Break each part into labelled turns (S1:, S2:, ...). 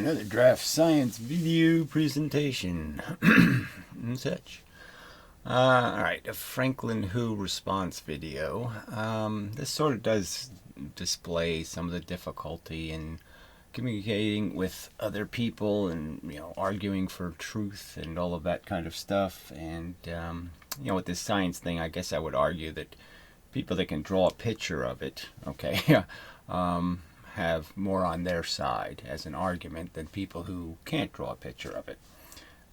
S1: another draft science video presentation and such. Alright, a Franklin Who response video. This sort of does display some of the difficulty in communicating with other people and, arguing for truth and all of that kind of stuff. And, with this science thing, I guess I would argue that people that can draw a picture of it, okay, have more on their side as an argument than people who can't draw a picture of it.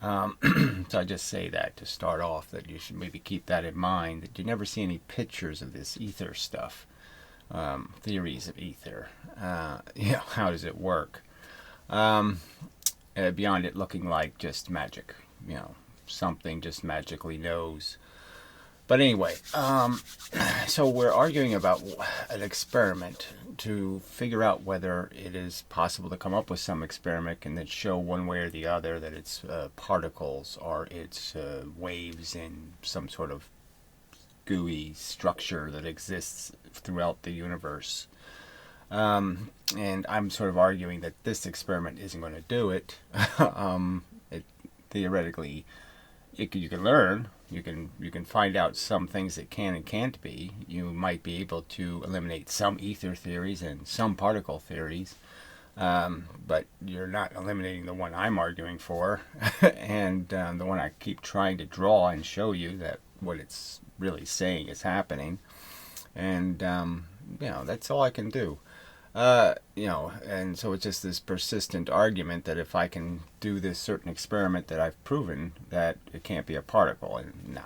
S1: So I just say that to start off, that you should maybe keep that in mind, that you never see any pictures of this ether stuff, theories of ether. How does it work? Beyond it looking like just magic, something just magically knows. But anyway, so we're arguing about an experiment to figure out whether it is possible to come up with some experiment and then show one way or the other that it's particles or it's waves in some sort of gooey structure that exists throughout the universe. And I'm sort of arguing that this experiment isn't going to do it. Theoretically, you can learn. You can find out some things that can and can't be. You might be able to eliminate some ether theories and some particle theories, but you're not eliminating the one I'm arguing for, and the one I keep trying to draw and show you that what it's really saying is happening. And that's all I can do. And so it's just this persistent argument that if I can do this certain experiment that I've proven that it can't be a particle, and no.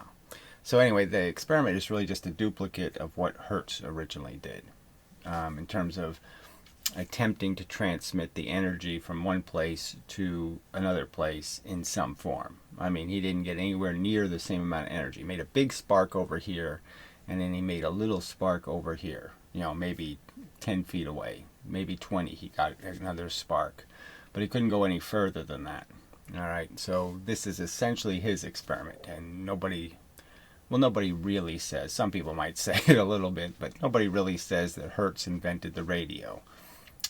S1: So anyway, the experiment is really just a duplicate of what Hertz originally did, in terms of attempting to transmit the energy from one place to another place in some form. I mean, he didn't get anywhere near the same amount of energy. He made a big spark over here, and then he made a little spark over here. Maybe 10 feet away, maybe 20, he got another spark, but he couldn't go any further than that. All right, so this is essentially his experiment, and nobody really says, some people might say it a little bit, but nobody really says that Hertz invented the radio,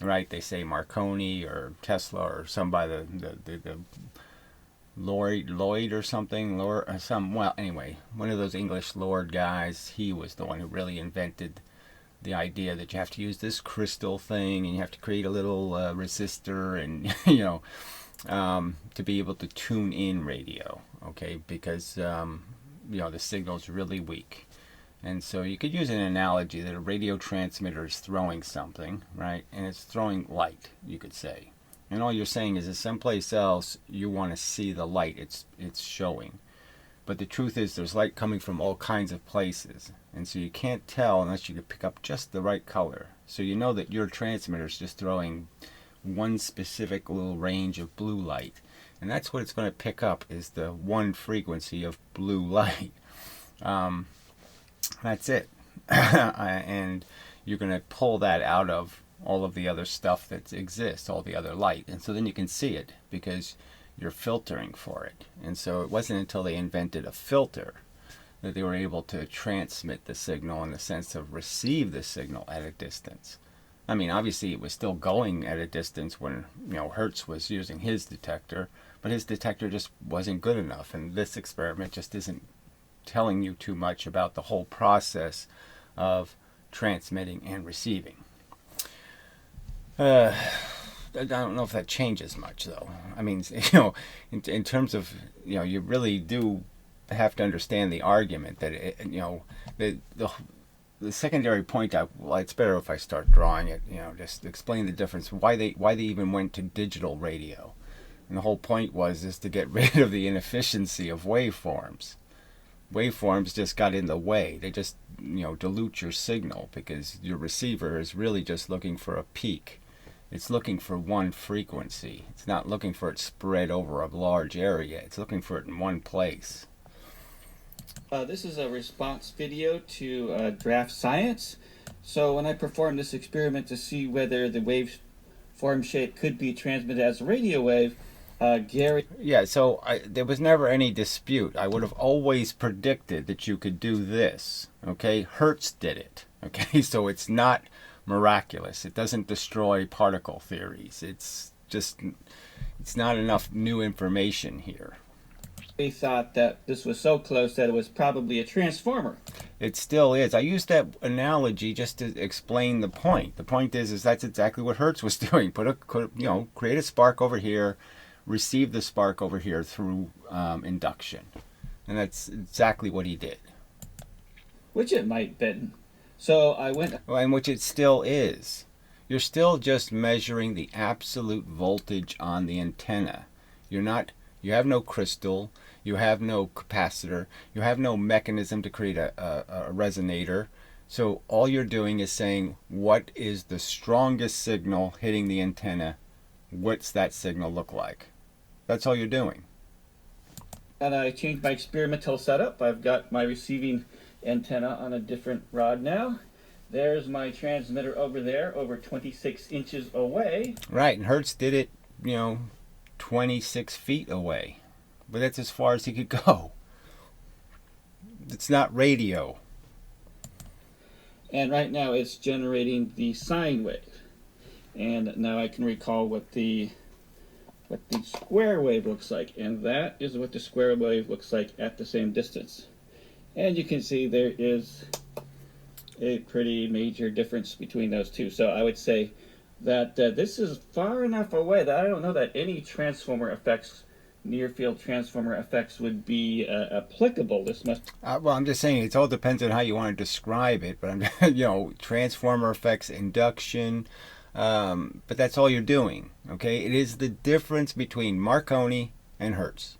S1: right? They say Marconi or Tesla or somebody, the Lloyd or something, well, anyway, one of those English lord guys, he was the one who really invented the idea that you have to use this crystal thing and you have to create a little resistor and, to be able to tune in radio, okay, because, the signal's really weak. And so you could use an analogy that a radio transmitter is throwing something, right, and it's throwing light, you could say. And all you're saying is that someplace else you want to see the light it's showing. But the truth is there's light coming from all kinds of places. And so you can't tell unless you can pick up just the right color. So you know that your transmitter is just throwing one specific little range of blue light. And that's what it's going to pick up, is the one frequency of blue light. That's it. And you're going to pull that out of all of the other stuff that exists, all the other light. And so then you can see it because you're filtering for it. And so it wasn't until they invented a filter that they were able to transmit the signal in the sense of receive the signal at a distance. I mean, obviously it was still going at a distance when, Hertz was using his detector, but his detector just wasn't good enough. And this experiment just isn't telling you too much about the whole process of transmitting and receiving. I don't know if that changes much, though. I mean, in terms of, you really do have to understand the argument that, the secondary point, it's better if I start drawing it, just explain the difference, why they even went to digital radio. And the whole point is to get rid of the inefficiency of waveforms. Waveforms just got in the way. They just, dilute your signal because your receiver is really just looking for a peak. It's looking for one frequency. It's not looking for it spread over a large area. It's looking for it in one place.
S2: This is a response video to DraftScience. So when I performed this experiment to see whether the waveform shape could be transmitted as a radio wave, Gary...
S1: Yeah, so there was never any dispute. I would have always predicted that you could do this. Okay, Hertz did it. Okay, so it's not miraculous. It doesn't destroy particle theories. It's just, it's not enough new information here.
S2: We thought that this was so close that it was probably a transformer.
S1: It still is. I used that analogy just to explain the point. The point is that's exactly what Hertz was doing. Create a spark over here, receive the spark over here through induction, and that's exactly what he did.
S2: Which it might have been. So I went.
S1: And which it still is. You're still just measuring the absolute voltage on the antenna. You have no crystal, you have no capacitor, you have no mechanism to create a resonator. So all you're doing is saying, what is the strongest signal hitting the antenna? What's that signal look like? That's all you're doing.
S2: And I changed my experimental setup. I've got my receiving antenna on a different rod now. There's my transmitter over there, over 26 inches away.
S1: Right, and Hertz did it, 26 feet away. But that's as far as he could go. It's not radio.
S2: And right now it's generating the sine wave. And now I can recall what the square wave looks like. And that is what the square wave looks like at the same distance. And you can see there is a pretty major difference between those two. So I would say that this is far enough away that I don't know that any transformer effects, near field transformer effects, would be applicable. This must.
S1: Well, I'm just saying it all depends on how you want to describe it. But I'm, transformer effects, induction. But that's all you're doing. Okay, it is the difference between Marconi and Hertz.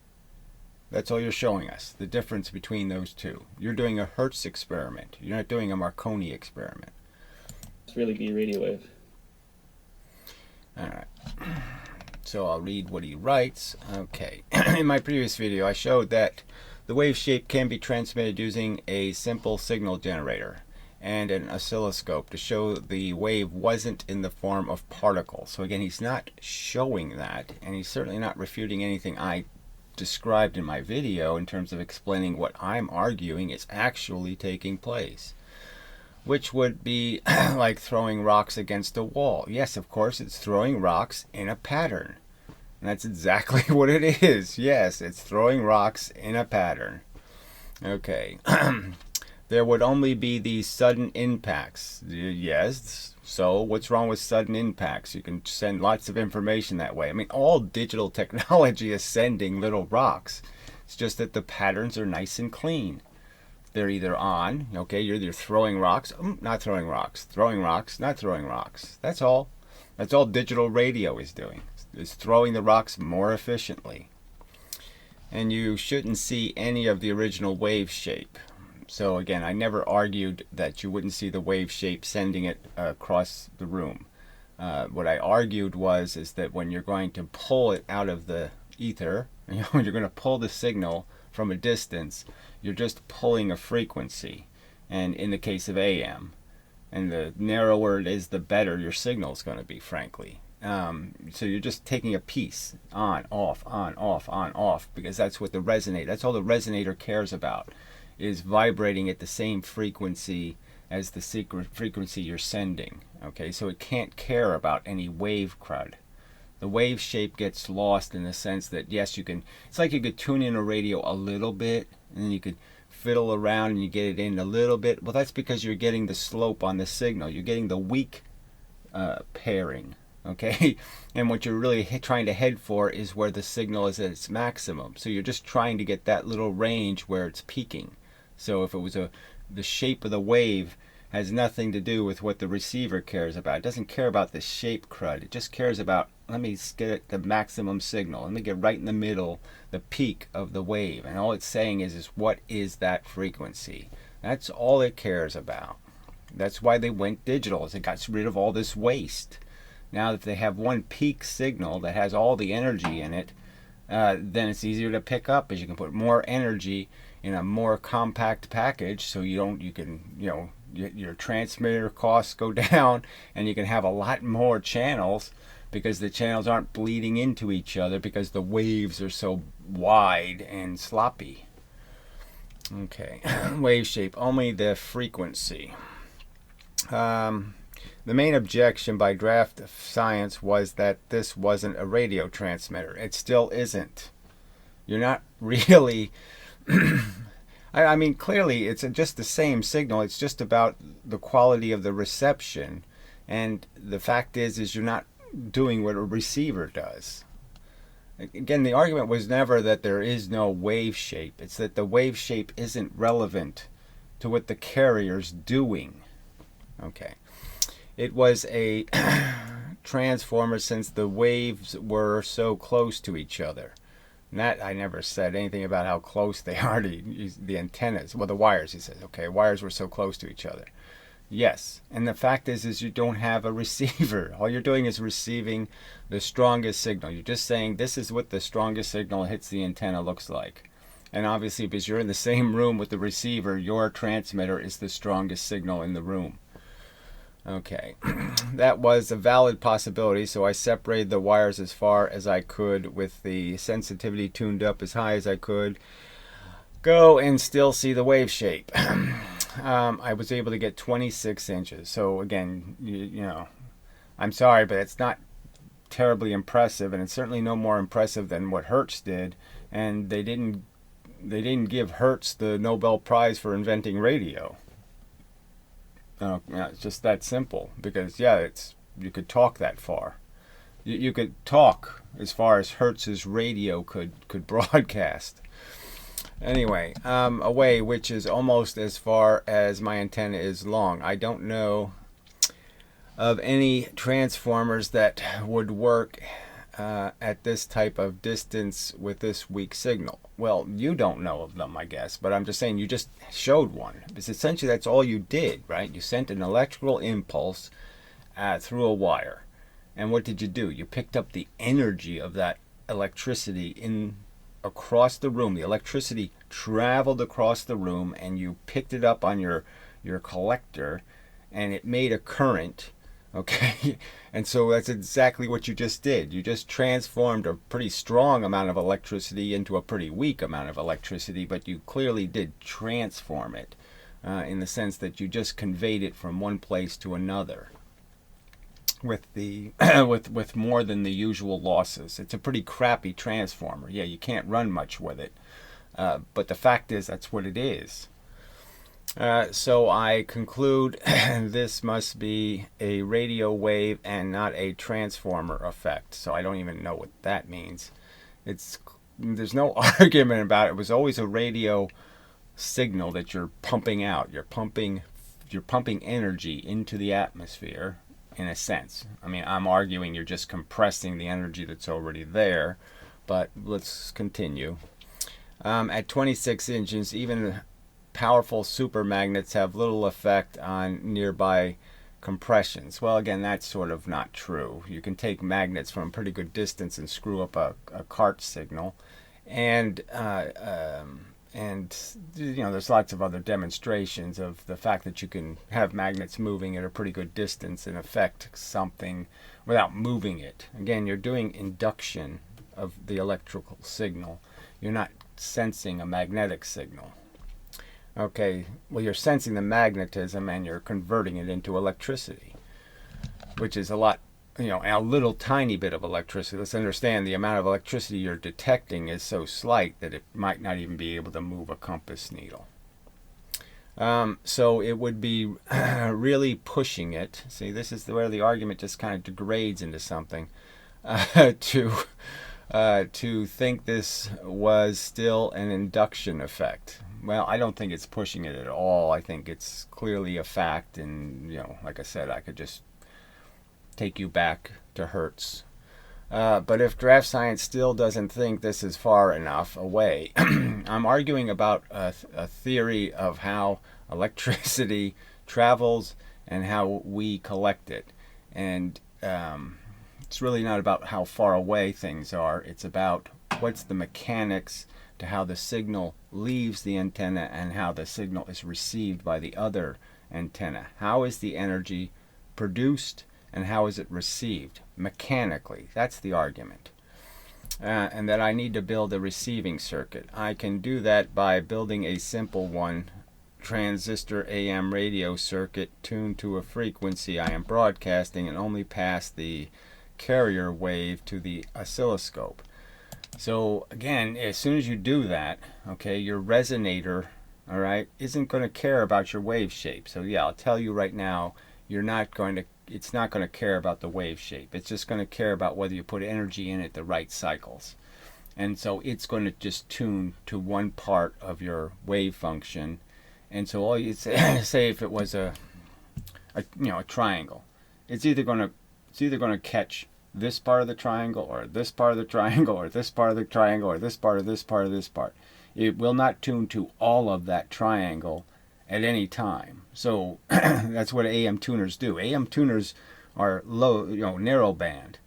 S1: That's all you're showing us, the difference between those two. You're doing a Hertz experiment. You're not doing a Marconi experiment.
S2: It's really be a radio wave.
S1: All right. So I'll read what he writes. Okay. In my previous video, I showed that the wave shape can be transmitted using a simple signal generator and an oscilloscope to show the wave wasn't in the form of particles. So again, he's not showing that, and he's certainly not refuting anything I described in my video in terms of explaining what I'm arguing is actually taking place, which would be like throwing rocks against a wall. Yes, of course, it's throwing rocks in a pattern. And that's exactly what it is. Yes, it's throwing rocks in a pattern. Okay. There would only be these sudden impacts. Yes. So what's wrong with sudden impacts? You can send lots of information that way. I mean, all digital technology is sending little rocks. It's just that the patterns are nice and clean. They're either on, okay, you're either throwing rocks, not throwing rocks, throwing rocks, not throwing rocks. That's all. That's all digital radio is doing. It's throwing the rocks more efficiently. And you shouldn't see any of the original wave shape. So again, I never argued that you wouldn't see the wave shape sending it across the room. What I argued is that when you're going to pull it out of the ether, when you're going to pull the signal from a distance, you're just pulling a frequency. And in the case of AM, and the narrower it is, the better your signal is going to be, frankly. So you're just taking a piece, on, off, on, off, on, off, because that's what that's all the resonator cares about, is vibrating at the same frequency as the frequency you're sending. Okay, so it can't care about any wave crud. The wave shape gets lost in the sense that, yes, it's like you could tune in a radio a little bit, and then you could fiddle around and you get it in a little bit. Well, that's because you're getting the slope on the signal. You're getting the weak pairing. Okay, and what you're really trying to head for is where the signal is at its maximum. So you're just trying to get that little range where it's peaking. So if it was the shape of the wave has nothing to do with what the receiver cares about. It doesn't care about the shape crud. It just cares about, let me get the maximum signal. Let me get right in the middle, the peak of the wave. And all it's saying is what is that frequency? That's all it cares about. That's why they went digital, is it got rid of all this waste. Now that they have one peak signal that has all the energy in it, then it's easier to pick up, as you can put more energy in a more compact package, so your transmitter costs go down, and you can have a lot more channels because the channels aren't bleeding into each other because the waves are so wide and sloppy. Okay, wave shape, only the frequency. The the main objection by DraftScience was that this wasn't a radio transmitter. It still isn't. You're not really. I mean, clearly, it's just the same signal. It's just about the quality of the reception. And the fact is you're not doing what a receiver does. Again, the argument was never that there is no wave shape. It's that the wave shape isn't relevant to what the carrier's doing. Okay. It was a transformer since the waves were so close to each other. And that I never said anything about how close they are to the antennas. Well, the wires, he says. Okay, wires were so close to each other. Yes, and the fact is you don't have a receiver. All you're doing is receiving the strongest signal. You're just saying this is what the strongest signal hits the antenna looks like. And obviously, because you're in the same room with the receiver, your transmitter is the strongest signal in the room. Okay, that was a valid possibility, so I separated the wires as far as I could with the sensitivity tuned up as high as I could go and still see the wave shape. I was able to get 26 inches. So again, you know, I'm sorry, but it's not terribly impressive, and it's certainly no more impressive than what Hertz did. And they didn't give Hertz the Nobel Prize for inventing radio. It's just that simple. Because you could talk that far. You could talk as far as Hertz's radio could broadcast. Anyway, away, which is almost as far as my antenna is long. I don't know of any transformers that would work at this type of distance with this weak signal. Well, you don't know of them, I guess, but I'm just saying you just showed one. Because essentially that's all you did, right? You sent an electrical impulse through a wire. And what did you do? You picked up the energy of that electricity across the room. The electricity traveled across the room, and you picked it up on your collector, and it made a current. Okay, and so that's exactly what you just did. You just transformed a pretty strong amount of electricity into a pretty weak amount of electricity, but you clearly did transform it in the sense that you just conveyed it from one place to another with the with more than the usual losses. It's a pretty crappy transformer. Yeah, you can't run much with it, but the fact is that's what it is. So I conclude this must be a radio wave and not a transformer effect. So I don't even know what that means. There's no argument about it. It was always a radio signal that you're pumping out. You're pumping energy into the atmosphere, in a sense. I mean, I'm arguing you're just compressing the energy that's already there, but let's continue. At 26 inches, even powerful supermagnets have little effect on nearby compressions. Well, again, that's sort of not true. You can take magnets from a pretty good distance and screw up a cart signal, and you know, there's lots of other demonstrations of the fact that you can have magnets moving at a pretty good distance and affect something without moving it. Again, you're doing induction of the electrical signal. You're not sensing a magnetic signal. Okay, well, you're sensing the magnetism and you're converting it into electricity, which is a lot, you know, a little tiny bit of electricity. Let's understand the amount of electricity you're detecting is so slight that it might not even be able to move a compass needle. So it would be really pushing it. See, this is where the argument just kind of degrades into something. To think this was still an induction effect. Well, I don't think it's pushing it at all. I think it's clearly a fact, and, you know, like I said, I could just take you back to Hertz. But if DraftScience still doesn't think this is far enough away, I'm arguing about a theory of how electricity travels and how we collect it. And it's really not about how far away things are. It's about what's the mechanics to how the signal leaves the antenna and how the signal is received by the other antenna. How is the energy produced and how is it received mechanically? That's the argument. And that I need to build a receiving circuit. I can do that by building a simple one transistor AM radio circuit tuned to a frequency I am broadcasting and only pass the carrier wave to the oscilloscope. So again, as soon as you do that, okay, your resonator, all right, isn't going to care about your wave shape. So yeah, I'll tell you right now, it's not going to care about the wave shape. It's just going to care about whether you put energy in at the right cycles. And so it's going to just tune to one part of your wave function. And so all you say if it was a triangle, it's either going to catch this part of the triangle or this part of the triangle or this part of the triangle or this part of this part of this part. It will not tune to all of that triangle at any time. So that's what AM tuners do. AM tuners are low, narrow band.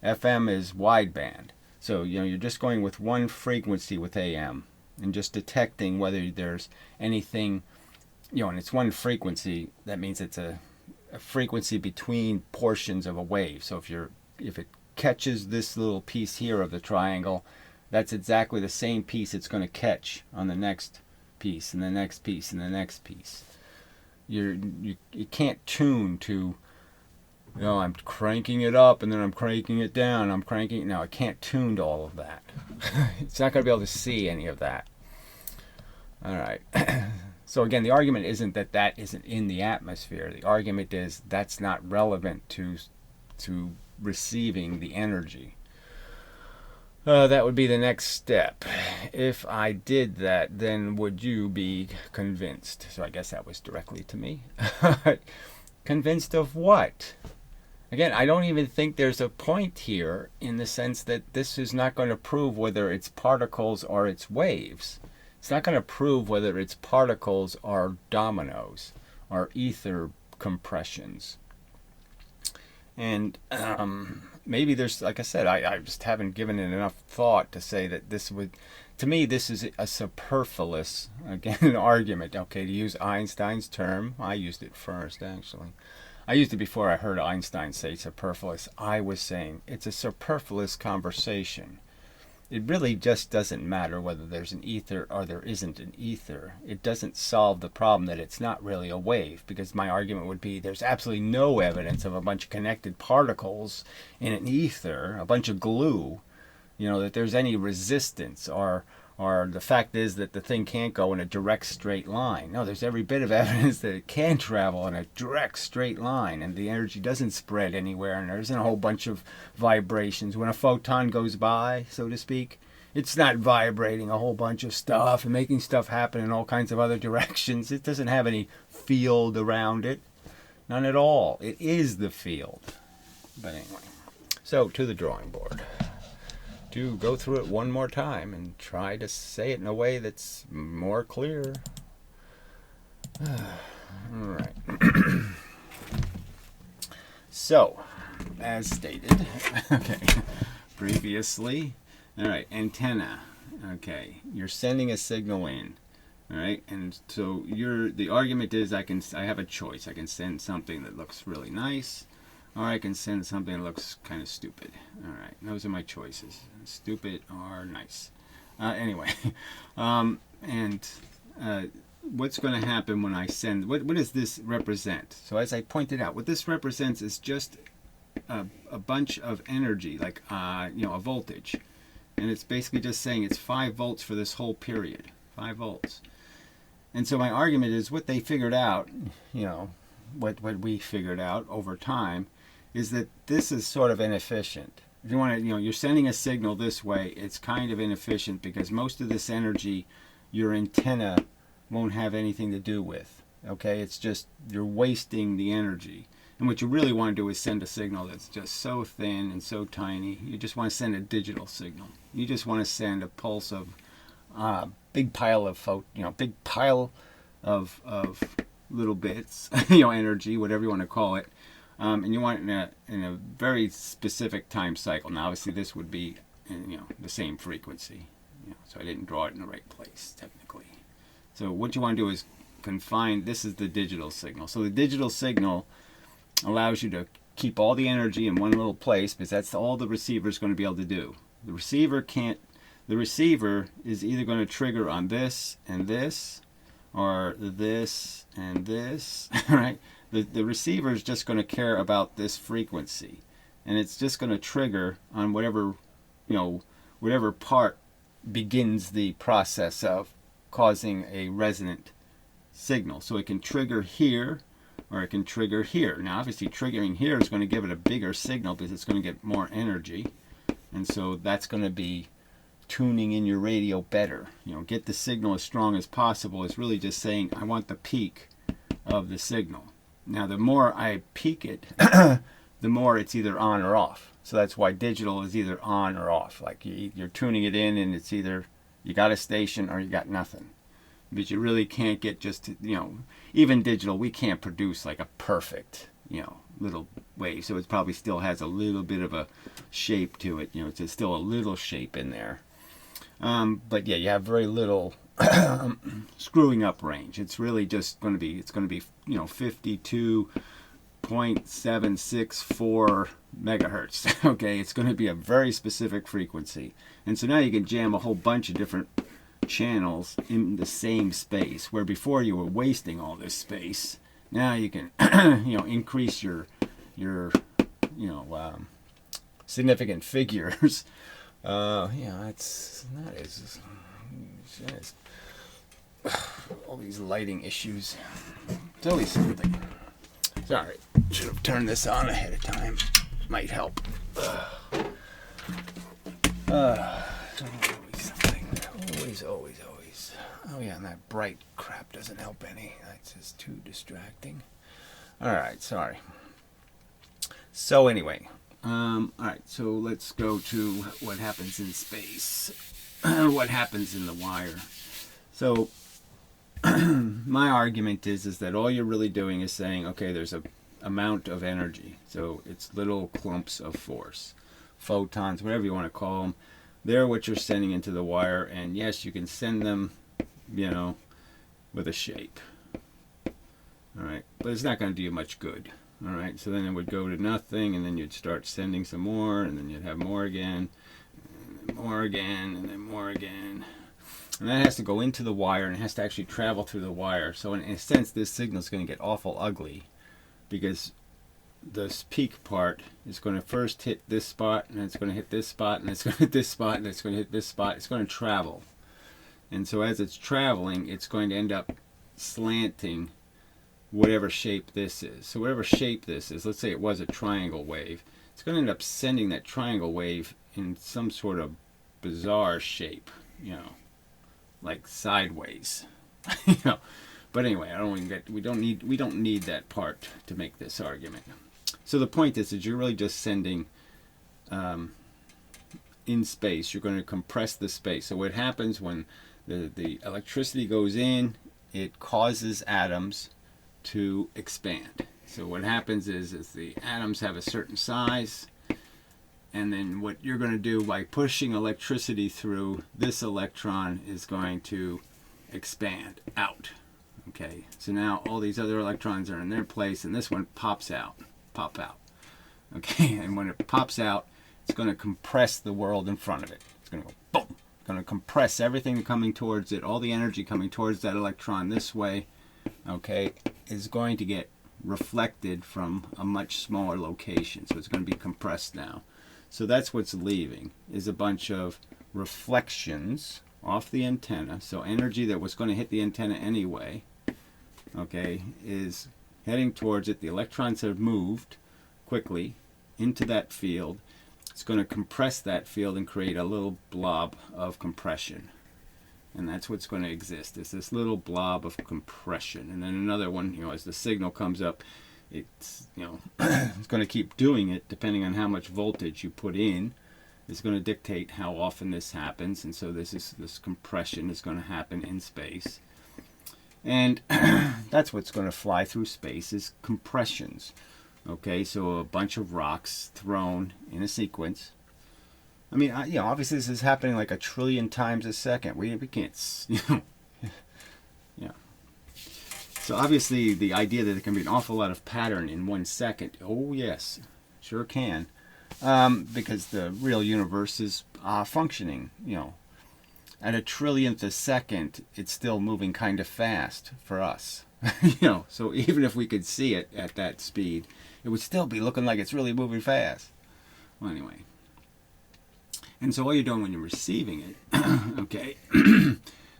S1: FM is wide band. So you're just going with one frequency with AM and just detecting whether there's anything, and it's one frequency. That means it's a frequency between portions of a wave. So if it catches this little piece here of the triangle, that's exactly the same piece it's going to catch on the next piece and the next piece and the next piece. You can't tune to, I'm cranking it up and then I'm cranking it down. No, I can't tune to all of that. It's not going to be able to see any of that. All right. So again, the argument isn't that isn't in the atmosphere. The argument is that's not relevant to receiving the energy. That would be the next step. If I did that, then would you be convinced? So I guess that was directly to me. Convinced of what? Again, I don't even think there's a point here in the sense that this is not going to prove whether it's particles or it's waves. It's not going to prove whether it's particles or dominoes or ether compressions. And maybe there's, like I said, I just haven't given it enough thought to say that this would, to me, this is a superfluous, again, argument. Okay, to use Einstein's term, I used it first, actually. I used it before I heard Einstein say superfluous. I was saying it's a superfluous conversation. It really just doesn't matter whether there's an ether or there isn't an ether. It doesn't solve the problem that it's not really a wave, because my argument would be there's absolutely no evidence of a bunch of connected particles in an ether, a bunch of glue, that there's any resistance or the fact is that the thing can't go in a direct straight line. No, there's every bit of evidence that it can travel in a direct straight line and the energy doesn't spread anywhere and there isn't a whole bunch of vibrations. When a photon goes by, so to speak, it's not vibrating a whole bunch of stuff and making stuff happen in all kinds of other directions. It doesn't have any field around it. None at all. It is the field. But anyway, so to the drawing board. To go through it one more time and try to say it in a way that's more clear. All right. So, as stated, okay, previously, all right, antenna. Okay, you're sending a signal in. All right, and so the argument is I have a choice. I can send something that looks really nice, or I can send something that looks kind of stupid. All right, those are my choices: stupid or nice. Anyway, what's going to happen when I send? What does this represent? So as I pointed out, what this represents is just a bunch of energy, like a voltage, and it's basically just saying it's 5 volts for this whole period, 5 volts. And so my argument is what they figured out, what we figured out over time, is that this is sort of inefficient. If you want to, you're sending a signal this way, it's kind of inefficient because most of this energy your antenna won't have anything to do with. Okay, it's just you're wasting the energy. And what you really want to do is send a signal that's just so thin and so tiny. You just want to send a digital signal. You just want to send a pulse of big pile of little bits, energy, whatever you want to call it. And you want it in a very specific time cycle. Now, obviously, this would be in, the same frequency. So I didn't draw it in the right place, technically. So what you want to do is confine, this is the digital signal. So the digital signal allows you to keep all the energy in one little place because that's all the receiver is going to be able to do. The receiver is either going to trigger on this and this, or this and this, right? The receiver is just going to care about this frequency, and it's just going to trigger on whatever, whatever part begins the process of causing a resonant signal. So it can trigger here, or it can trigger here. Now obviously triggering here is going to give it a bigger signal because it's going to get more energy, and so that's going to be tuning in your radio better. Get the signal as strong as possible. It's really just saying I want the peak of the signal. Now the more I peak it, the more it's either on or off. So that's why digital is either on or off. Like you're tuning it in, and it's either you got a station or you got nothing. But you really can't get just, even digital, we can't produce like a perfect, little wave. So it probably still has a little bit of a shape to it. It's still a little shape in there. But yeah, you have very little screwing up range. It's really just going to be, 52.764 megahertz. Okay, it's going to be a very specific frequency. And so now you can jam a whole bunch of different channels in the same space, where before you were wasting all this space. Now you can increase your significant figures. It's all these lighting issues. It's always something. Sorry, should have turned this on ahead of time. Might help. Always. Oh yeah, and that bright crap doesn't help any. That's just too distracting. Alright, sorry. So anyway, alright, so let's go to what happens in space. What happens in the wire. So my argument is that all you're really doing is saying, okay, there's a amount of energy. So it's little clumps of force. Photons, whatever you want to call them. They're what you're sending into the wire, and yes, you can send them, with a shape. Alright, but it's not going to do you much good. Alright, so then it would go to nothing, and then you'd start sending some more, and then you'd have more again, and then more again, and then more again. And that has to go into the wire, and it has to actually travel through the wire. So in a sense, this signal is going to get awful ugly, because this peak part is going to first hit this spot, and it's going to hit this spot, and it's going to hit this spot, and it's going to hit this spot. It's going to travel. And so as it's traveling, it's going to end up slanting whatever shape this is. So whatever shape this is, let's say it was a triangle wave, it's going to end up sending that triangle wave in some sort of bizarre shape, like sideways. But anyway, we don't need that part to make this argument. So the point is that you're really just sending in space. You're going to compress the space. So what happens when the electricity goes in, it causes atoms to expand. So what happens is the atoms have a certain size, and then what you're going to do by pushing electricity through this electron is going to expand out. Okay, so now all these other electrons are in their place, and this one pop out. Okay, and when it pops out, it's going to compress the world in front of it. It's going to go boom. It's going to compress everything coming towards it. All the energy coming towards that electron this way, okay, is going to get reflected from a much smaller location. So it's going to be compressed now. So that's what's leaving, is a bunch of reflections off the antenna. So energy that was going to hit the antenna anyway, okay, is heading towards it. The electrons have moved quickly into that field. It's going to compress that field and create a little blob of compression. And that's what's going to exist, is this little blob of compression. And then another one, as the signal comes up, it's, it's going to keep doing it depending on how much voltage you put in. It's going to dictate how often this happens. And so this compression is going to happen in space. And that's what's going to fly through space, is compressions. Okay, so a bunch of rocks thrown in a sequence. I mean, obviously this is happening like 1 trillion times a second. We can't, yeah. So obviously the idea that there can be an awful lot of pattern in 1 second, oh yes, sure can. Because the real universe is functioning, at a trillionth a second, it's still moving kind of fast for us. So even if we could see it at that speed, it would still be looking like it's really moving fast. Well, anyway. And so all you're doing when you're receiving it, okay,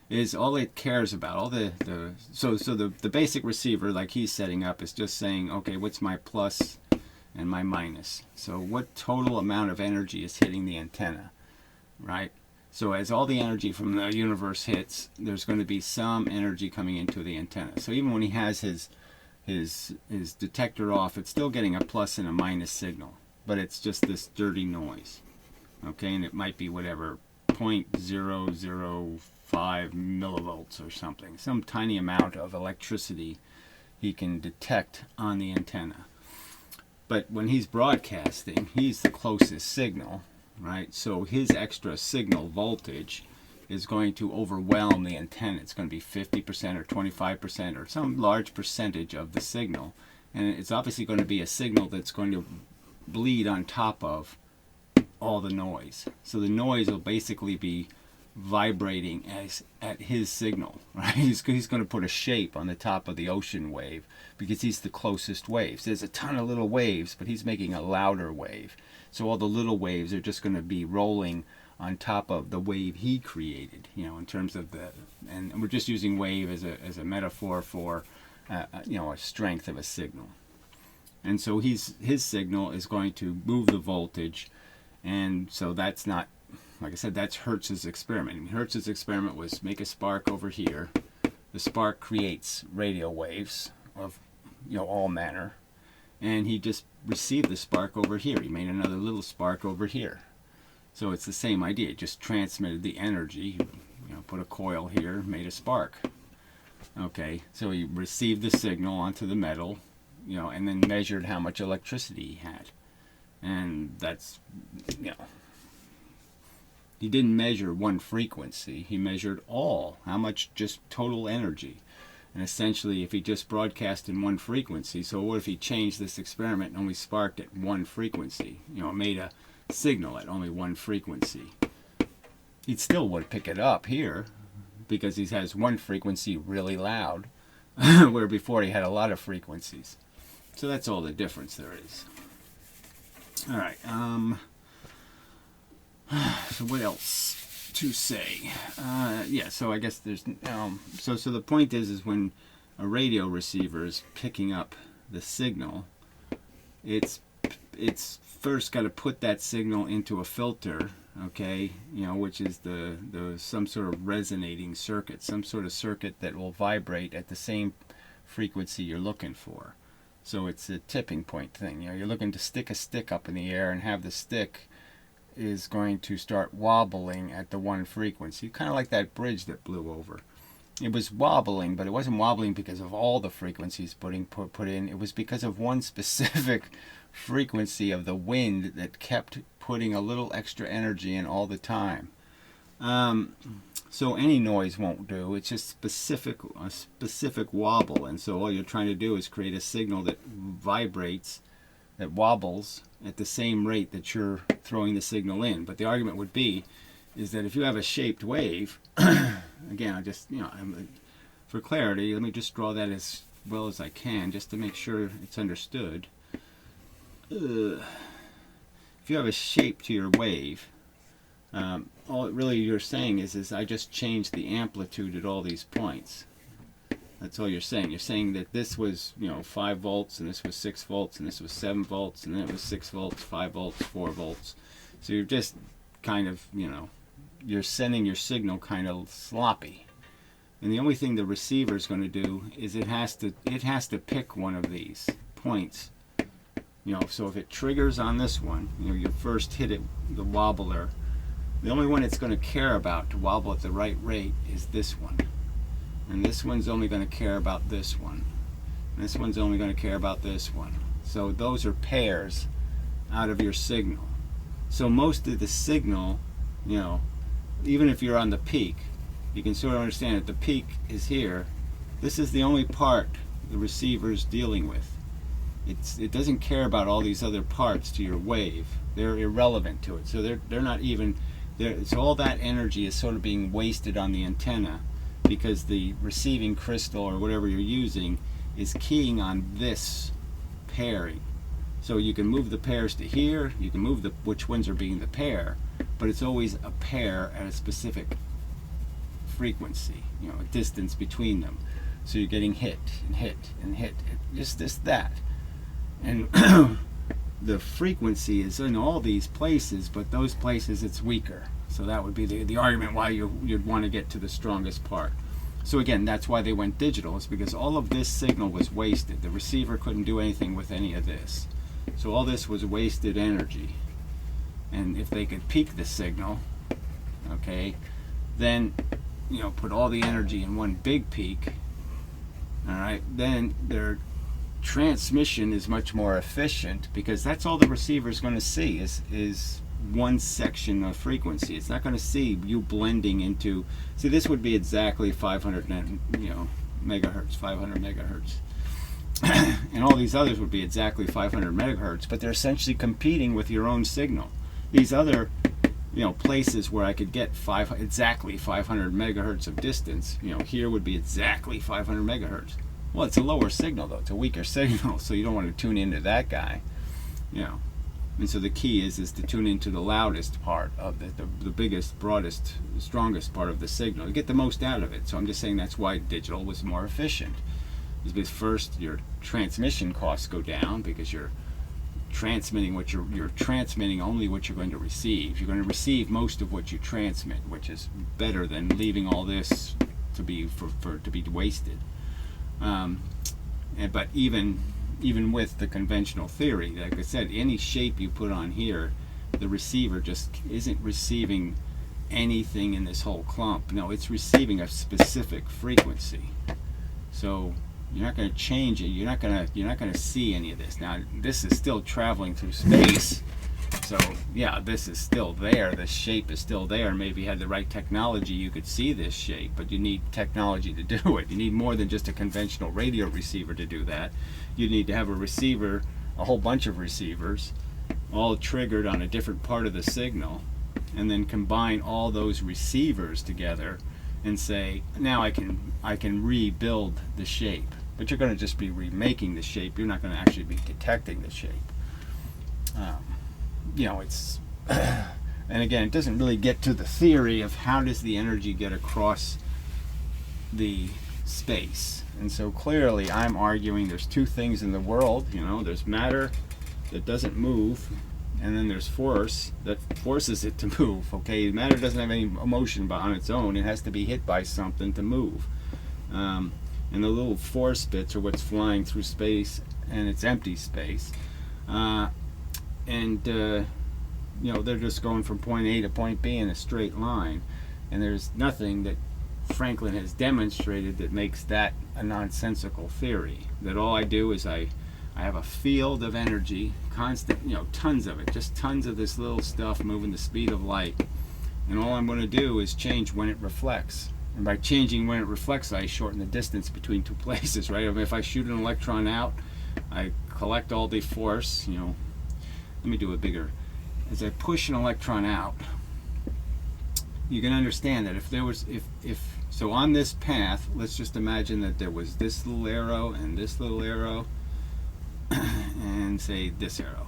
S1: is all it cares about, all the basic receiver, like he's setting up, is just saying, okay, what's my plus and my minus? So what total amount of energy is hitting the antenna, right? So as all the energy from the universe hits, there's going to be some energy coming into the antenna. So even when he has his detector off, it's still getting a plus and a minus signal, but it's just this dirty noise. Okay, and it might be whatever, 0.005 millivolts or something, some tiny amount of electricity he can detect on the antenna. But when he's broadcasting, he's the closest signal, right? So his extra signal voltage is going to overwhelm the antenna. It's going to be 50% or 25% or some large percentage of the signal. And it's obviously going to be a signal that's going to bleed on top of all the noise. So the noise will basically be vibrating at his signal, right? He's going to put a shape on the top of the ocean wave because he's the closest waves. There's a ton of little waves, but he's making a louder wave. So all the little waves are just going to be rolling on top of the wave he created, in terms of and we're just using wave as a metaphor for, a strength of a signal. And so his signal is going to move the voltage. And so that's not, like I said, that's Hertz's experiment. Hertz's experiment was make a spark over here. The spark creates radio waves of, all manner. And he just received the spark over here. He made another little spark over here. So it's the same idea. It just transmitted the energy. Put a coil here, made a spark. Okay, so he received the signal onto the metal, and then measured how much electricity he had. And that's, he didn't measure one frequency. He measured how much just total energy. And essentially, if he just broadcast in one frequency, so what if he changed this experiment and only sparked at one frequency? Made a signal at only one frequency. He still would pick it up here because he has one frequency really loud, where before he had a lot of frequencies. So that's all the difference there is. All right. So what else to say? So I guess there's so the point is when a radio receiver is picking up the signal, it's first got to put that signal into a filter, okay? Which is the some sort of resonating circuit, some sort of circuit that will vibrate at the same frequency you're looking for. So it's a tipping point thing. You're looking to stick a stick up in the air and have the stick is going to start wobbling at the one frequency. Kind of like that bridge that blew over. It was wobbling, but it wasn't wobbling because of all the frequencies put in. It was because of one specific frequency of the wind that kept putting a little extra energy in all the time. So any noise won't do. It's just a specific wobble, and so all you're trying to do is create a signal that vibrates, that wobbles at the same rate that you're throwing the signal in. But the argument would be is that if you have a shaped wave, again, I just for clarity, let me just draw that as well as I can, just to make sure it's understood. If you have a shape to your wave, all really you're saying is I just changed the amplitude at all these points. That's all you're saying. You're saying that this was 5 volts, and this was 6 volts, and this was 7 volts, and then it was 6 volts, 5 volts, 4 volts. So you're just kind of you're sending your signal kind of sloppy. And the only thing the receiver is going to do is it has to pick one of these points. So if it triggers on this one, you first hit it, the wobbler. The only one it's going to care about to wobble at the right rate is this one. And this one's only going to care about this one. And this one's only going to care about this one. So those are pairs out of your signal. So most of the signal, even if you're on the peak, you can sort of understand that the peak is here. This is the only part the receiver's dealing with. It doesn't care about all these other parts to your wave. They're irrelevant to it. So they're not even So all that energy is sort of being wasted on the antenna because the receiving crystal or whatever you're using is keying on this pairing. So you can move the pairs to here, you can move which ones are being the pair, but it's always a pair at a specific frequency, a distance between them. So you're getting hit and hit and hit, just that. And the frequency is in all these places, but those places it's weaker. So that would be the argument why you'd want to get to the strongest part. So again, that's why they went digital, is because all of this signal was wasted. The receiver couldn't do anything with any of this. So all this was wasted energy. And if they could peak the signal, okay, then put all the energy in one big peak, all right, then their transmission is much more efficient, because that's all the receiver is going to see is one section of frequency. It's not going to see you blending into. See, this would be exactly 500 megahertz, 500 megahertz, and all these others would be exactly 500 megahertz. But they're essentially competing with your own signal. These other places where I could get exactly 500 megahertz of distance, here would be exactly 500 megahertz. Well, it's a lower signal though, it's a weaker signal, so you don't want to tune into that guy, And so the key is to tune into the loudest part of the biggest, broadest, strongest part of the signal to get the most out of it. So I'm just saying that's why digital was more efficient. Is because first your transmission costs go down because you're transmitting you're transmitting only what you're going to receive. You're going to receive most of what you transmit, which is better than leaving all this to be to be wasted. But even with the conventional theory, like I said, any shape you put on here, the receiver just isn't receiving anything in this whole clump. No, it's receiving a specific frequency. So you're not going to change it. You're not going to see any of this. Now, this is still traveling through space. So yeah, this is still there. This shape is still there. Maybe you had the right technology, you could see this shape, but you need technology to do it. You need more than just a conventional radio receiver to do that. You need to have a receiver, a whole bunch of receivers, all triggered on a different part of the signal, and then combine all those receivers together and say, now I can rebuild the shape. But you're going to just be remaking the shape. You're not going to actually be detecting the shape. It's and again, it doesn't really get to the theory of how does the energy get across the space. And so clearly I'm arguing there's two things in the world. There's matter that doesn't move, and then there's force that forces it to move. Okay, matter doesn't have any emotion on its own. It has to be hit by something to move. And the little force bits are what's flying through space, and it's empty space. They're just going from point A to point B in a straight line, and there's nothing that Franklin has demonstrated that makes that a nonsensical theory. That all I do is I have a field of energy, constant, tons of it, just tons of this little stuff moving the speed of light, and all I'm going to do is change when it reflects. And by changing when it reflects, I shorten the distance between two places, right? I mean, if I shoot an electron out, I collect all the force, let me do it bigger. As I push an electron out, you can understand that so on this path, let's just imagine that there was this little arrow and this little arrow, and say this arrow.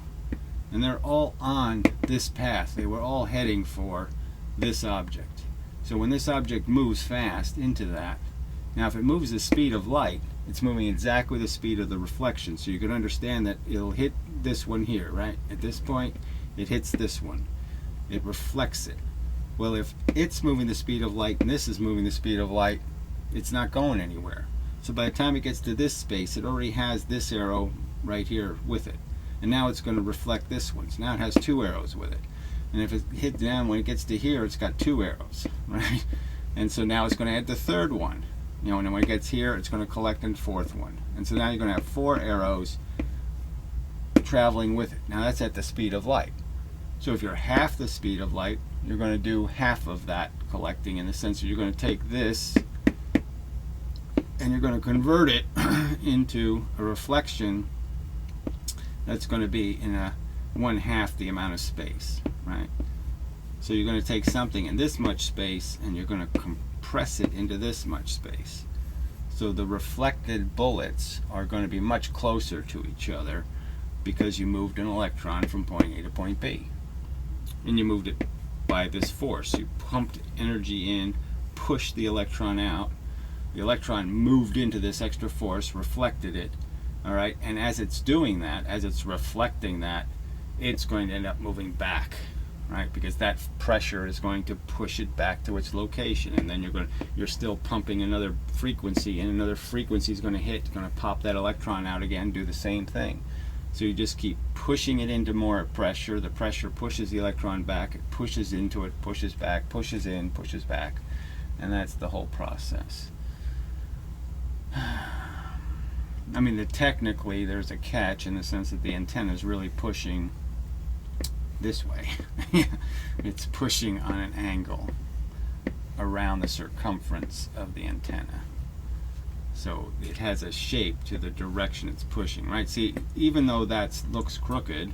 S1: And they're all on this path. They were all heading for this object. So when this object moves fast into that, now if it moves the speed of light, it's moving exactly the speed of the reflection. So you can understand that it'll hit this one here, right? At this point, it hits this one. It reflects it. Well, if it's moving the speed of light and this is moving the speed of light, it's not going anywhere. So by the time it gets to this space, it already has this arrow right here with it. And now it's going to reflect this one. So now it has two arrows with it. And if it hits down, when it gets to here, it's got two arrows, right? And so now it's going to add the third one. And then when it gets here, it's going to collect a fourth one. And so now you're going to have four arrows traveling with it. Now that's at the speed of light. So if you're half the speed of light, you're going to do half of that collecting, in the sense that you're going to take this and you're going to convert it into a reflection that's going to be in a 1/2 the amount of space, right? So you're going to take something in this much space and you're going to compress it into this much space. So the reflected bullets are going to be much closer to each other because you moved an electron from point A to point B. And you moved it by this force. You pumped energy in, pushed the electron out. The electron moved into this extra force, reflected it, all right? And as it's doing that, as it's reflecting that, it's going to end up moving back, right? Because that pressure is going to push it back to its location, and then you're still pumping another frequency, and another frequency is going to hit, going to pop that electron out again, do the same thing. So you just keep pushing it into more pressure. The pressure pushes the electron back. It pushes into it, pushes back, pushes in, pushes back. And that's the whole process. I mean, technically there's a catch in the sense that the antenna is really pushing this way. It's pushing on an angle around the circumference of the antenna. So it has a shape to the direction it's pushing, right? See, even though that looks crooked,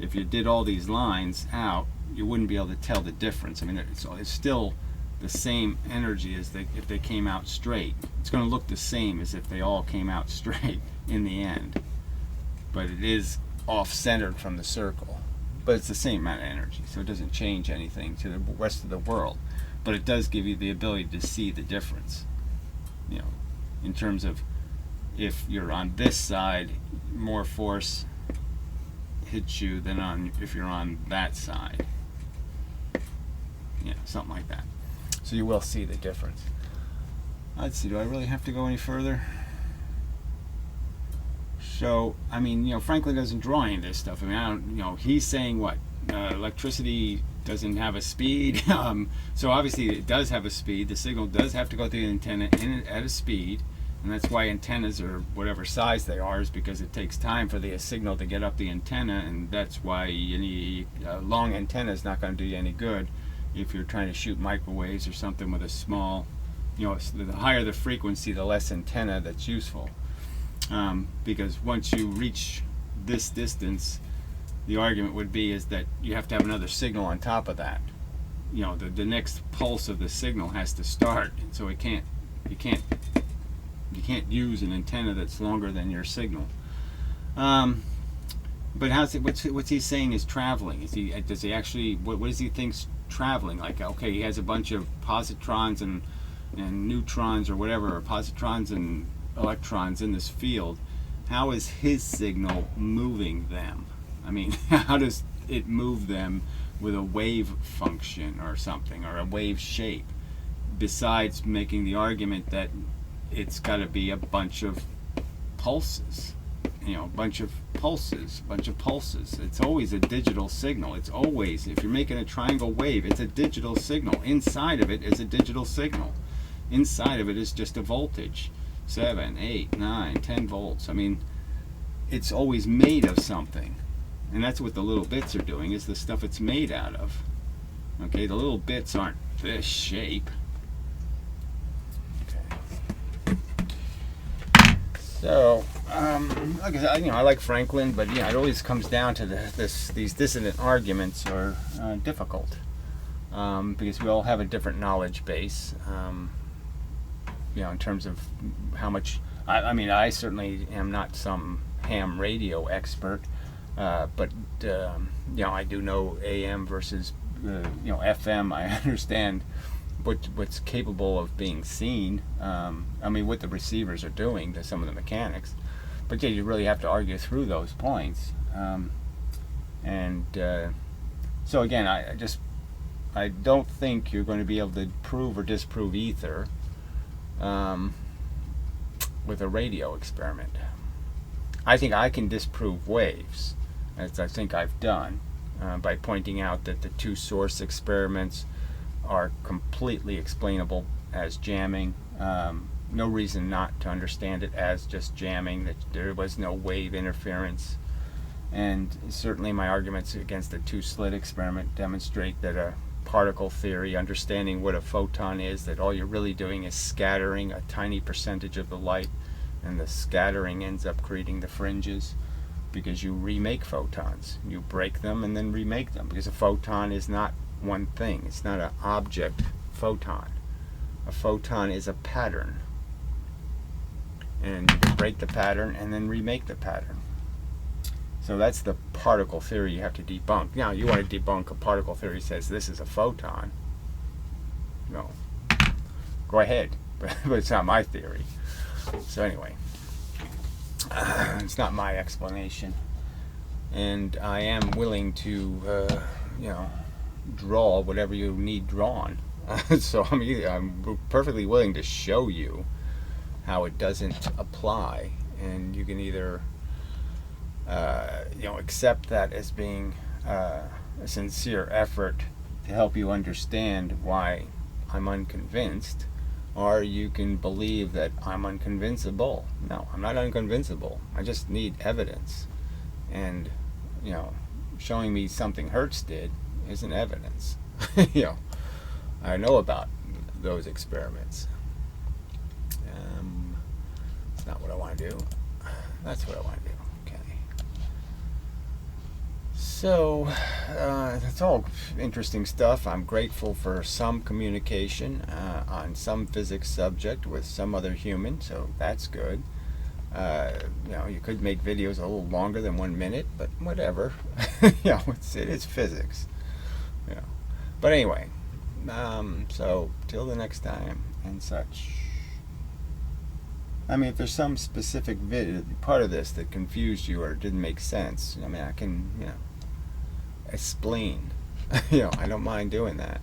S1: if you did all these lines out, you wouldn't be able to tell the difference. I mean, it's still the same energy as if they came out straight. It's going to look the same as if they all came out straight in the end. But it is off-centered from the circle. But it's the same amount of energy, so it doesn't change anything to the rest of the world. But it does give you the ability to see the difference, you know, in terms of if you're on this side, more force hits you than if you're on that side. Yeah, something like that. So you will see the difference. Let's see, do I really have to go any further? So, I mean, you know, Franklin doesn't draw any of this stuff. I mean, I don't, you know, he's saying what? Electricity doesn't have a speed. So obviously it does have a speed. The signal does have to go through the antenna at a speed. And that's why antennas are whatever size they are, is because it takes time for the signal to get up the antenna, and that's why any long antenna is not going to do you any good if you're trying to shoot microwaves or something with a small, you know, the higher the frequency, the less antenna that's useful. Because once you reach this distance, the argument would be is that you have to have another signal on top of that. You know, the next pulse of the signal has to start, so you can't use an antenna that's longer than your signal. But what's he saying is traveling? Does he actually, what does he think's traveling? Like, okay, he has a bunch of positrons and neutrons or whatever, or positrons and electrons in this field. How is his signal moving them? I mean, how does it move them with a wave function or something, or a wave shape, besides making the argument that it's got to be a bunch of pulses, you know, a bunch of pulses. It's always a digital signal. It's always, if you're making a triangle wave, it's a digital signal. Inside of it is a digital signal. Inside of it is just a voltage, 7, 8, 9, 10 volts. I mean, it's always made of something. And that's what the little bits are doing, is the stuff it's made out of. Okay, the little bits aren't this shape. So, like I said, you know, I like Franklin, but yeah, it always comes down to these dissonant arguments are difficult, because we all have a different knowledge base. You know, in terms of how much. I mean, I certainly am not some ham radio expert, but you know, I do know AM versus you know, FM. I understand what's capable of being seen. I mean, what the receivers are doing to some of the mechanics. But yeah, you really have to argue through those points. So again, I don't think you're going to be able to prove or disprove ether with a radio experiment. I think I can disprove waves, as I think I've done, by pointing out that the two source experiments are completely explainable as jamming. No reason not to understand it as just jamming, that there was no wave interference. And certainly my arguments against the two-slit experiment demonstrate that a particle theory, understanding what a photon is, that all you're really doing is scattering a tiny percentage of the light, and the scattering ends up creating the fringes, because you remake photons. You break them and then remake them, because a photon is not one thing. It's not an object photon. A photon is a pattern. And you can break the pattern and then remake the pattern. So that's the particle theory you have to debunk. Now, you want to debunk a particle theory that says this is a photon. No. Go ahead. But it's not my theory. So anyway, it's not my explanation. And I am willing to, draw whatever you need drawn. So I'm perfectly willing to show you how it doesn't apply, and you can either accept that as being a sincere effort to help you understand why I'm unconvinced, or you can believe that I'm unconvincible. No, I'm not unconvincible. I just need evidence, and showing me something Hertz did isn't evidence. I know about those experiments. It's not what I want to do. That's what I want to do. Okay. So, that's all interesting stuff. I'm grateful for some communication on some physics subject with some other human, so that's good. You could make videos a little longer than 1 minute, but whatever. It is physics. But anyway, so till the next time and such. If there's some specific part of this that confused you or didn't make sense, I can, explain. I don't mind doing that.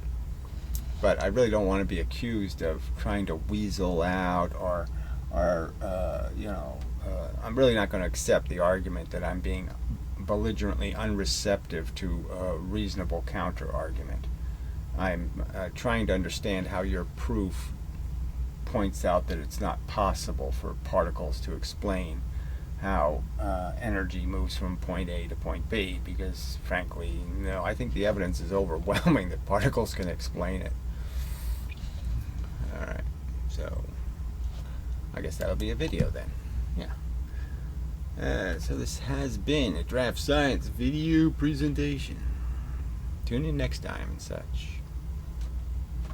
S1: But I really don't want to be accused of trying to weasel out or I'm really not going to accept the argument that I'm being belligerently unreceptive to a reasonable counter-argument. I'm trying to understand how your proof points out that it's not possible for particles to explain how energy moves from point A to point B, because frankly, I think the evidence is overwhelming that particles can explain it. Alright, so I guess that'll be a video then. So this has been a DraftScience video presentation. Tune in next time and such.